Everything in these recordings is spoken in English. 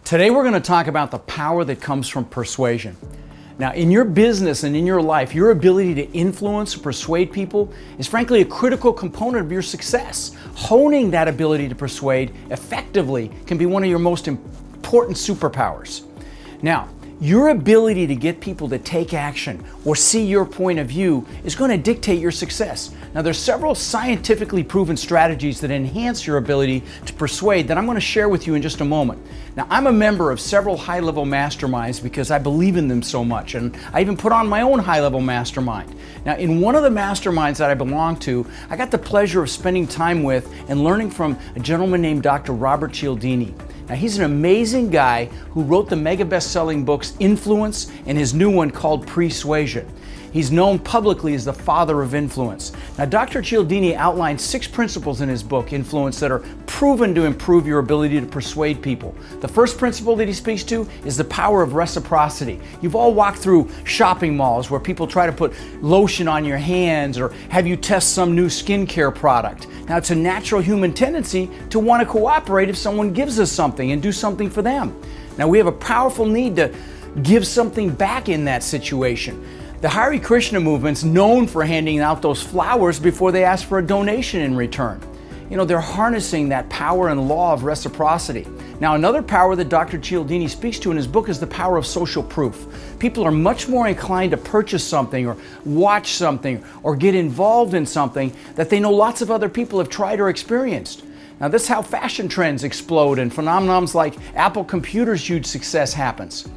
Today we're going to talk about the power that comes from persuasion. Now, in your business and in your life, your ability to influence and persuade people is frankly a critical component of your success. Honing that ability to persuade effectively can be one of your most important superpowers. Now, your ability to get people to take action or see your point of view is going to dictate your success. Now, there's several scientifically proven strategies that enhance your ability to persuade that I'm going to share with you in just a moment. Now, I'm a member of several high-level masterminds because I believe in them so much, and I even put on my own high-level mastermind. Now, in one of the masterminds that I belong to, I got the pleasure of spending time with and learning from a gentleman named Dr. Robert Cialdini. Now, he's an amazing guy who wrote the mega best-selling books Influence and his new one called Persuasion. He's known publicly as the father of influence. Now, Dr. Cialdini outlined 6 principles in his book, Influence, that are proven to improve your ability to persuade people. The first principle that he speaks to is the power of reciprocity. You've all walked through shopping malls where people try to put lotion on your hands or have you test some new skincare product. Now, it's a natural human tendency to want to cooperate if someone gives us something and do something for them. Now, we have a powerful need to give something back in that situation. The Hare Krishna movement's known for handing out those flowers before they ask for a donation in return. You know, they're harnessing that power and law of reciprocity. Now, another power that Dr. Cialdini speaks to in his book is the power of social proof. People are much more inclined to purchase something or watch something or get involved in something that they know lots of other people have tried or experienced. Now, this is how fashion trends explode and phenomenons like Apple Computer's huge success happens.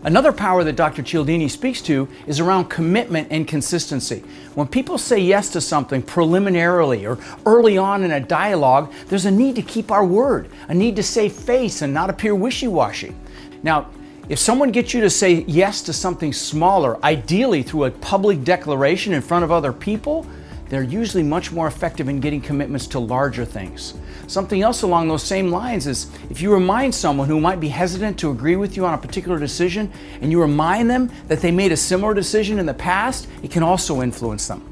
Another power that Dr. Cialdini speaks to is around commitment and consistency. When people say yes to something preliminarily or early on in a dialogue, there's a need to keep our word, a need to save face and not appear wishy-washy. Now, if someone gets you to say yes to something smaller, ideally through a public declaration in front of other people, they're usually much more effective in getting commitments to larger things. Something else along those same lines is if you remind someone who might be hesitant to agree with you on a particular decision and you remind them that they made a similar decision in the past, it can also influence them.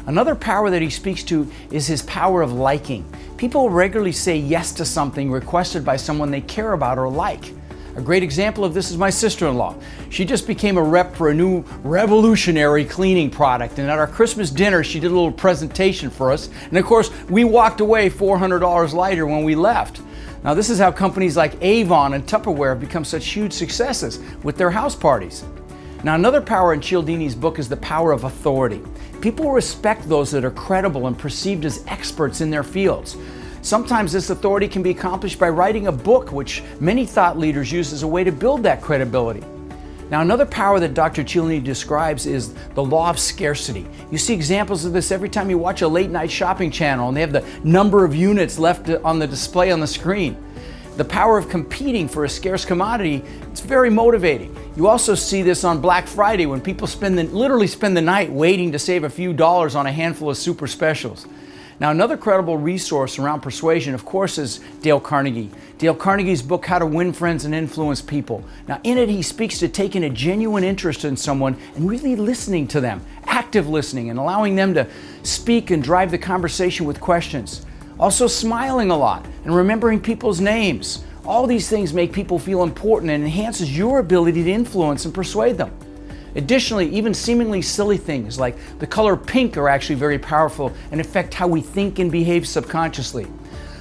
Another power that he speaks to is his power of liking. People regularly say yes to something requested by someone they care about or like. A great example of this is my sister-in-law. She just became a rep for a new revolutionary cleaning product, and at our Christmas dinner she did a little presentation for us, and of course we walked away $400 lighter when we left. Now, this is how companies like Avon and Tupperware have become such huge successes with their house parties. Now, another power in Cialdini's book is the power of authority. People respect those that are credible and perceived as experts in their fields. Sometimes this authority can be accomplished by writing a book, which many thought leaders use as a way to build that credibility. Now, another power that Dr. Cialdini describes is the law of scarcity. You see examples of this every time you watch a late night shopping channel and they have the number of units left on the display on the screen. The power of competing for a scarce commodity, it's very motivating. You also see this on Black Friday when people literally spend the night waiting to save a few dollars on a handful of super specials. Now, another credible resource around persuasion, of course, is Dale Carnegie. Dale Carnegie's book, How to Win Friends and Influence People. Now, in it, he speaks to taking a genuine interest in someone and really listening to them, active listening, and allowing them to speak and drive the conversation with questions. Also, smiling a lot and remembering people's names. All these things make people feel important and enhances your ability to influence and persuade them. Additionally, even seemingly silly things like the color pink are actually very powerful and affect how we think and behave subconsciously.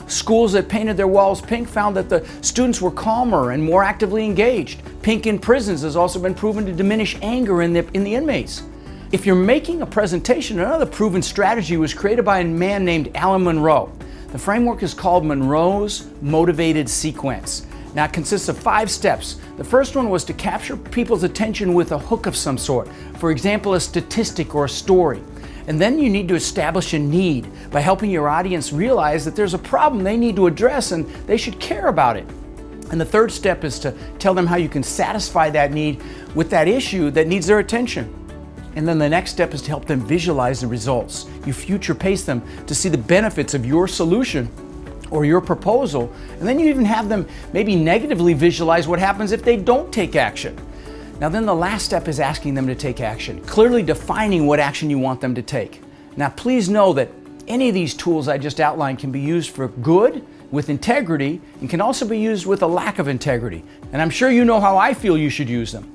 Schools that painted their walls pink found that the students were calmer and more actively engaged. Pink in prisons has also been proven to diminish anger in the inmates. If you're making a presentation, another proven strategy was created by a man named Alan Monroe. The framework is called Monroe's Motivated Sequence. Now, it consists of 5 steps. The first one was to capture people's attention with a hook of some sort. For example, a statistic or a story. And then you need to establish a need by helping your audience realize that there's a problem they need to address and they should care about it. And the third step is to tell them how you can satisfy that need with that issue that needs their attention. And then the next step is to help them visualize the results. You future pace them to see the benefits of your solution or your proposal, and then you even have them maybe negatively visualize what happens if they don't take action. Now, then the last step is asking them to take action, clearly defining what action you want them to take. Now, please know that any of these tools I just outlined can be used for good with integrity and can also be used with a lack of integrity. And I'm sure you know how I feel you should use them.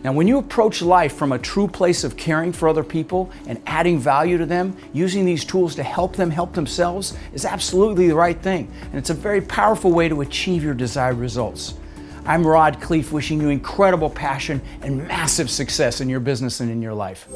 Now, when you approach life from a true place of caring for other people and adding value to them, using these tools to help them help themselves is absolutely the right thing. And it's a very powerful way to achieve your desired results. I'm Rod Khleif, wishing you incredible passion and massive success in your business and in your life.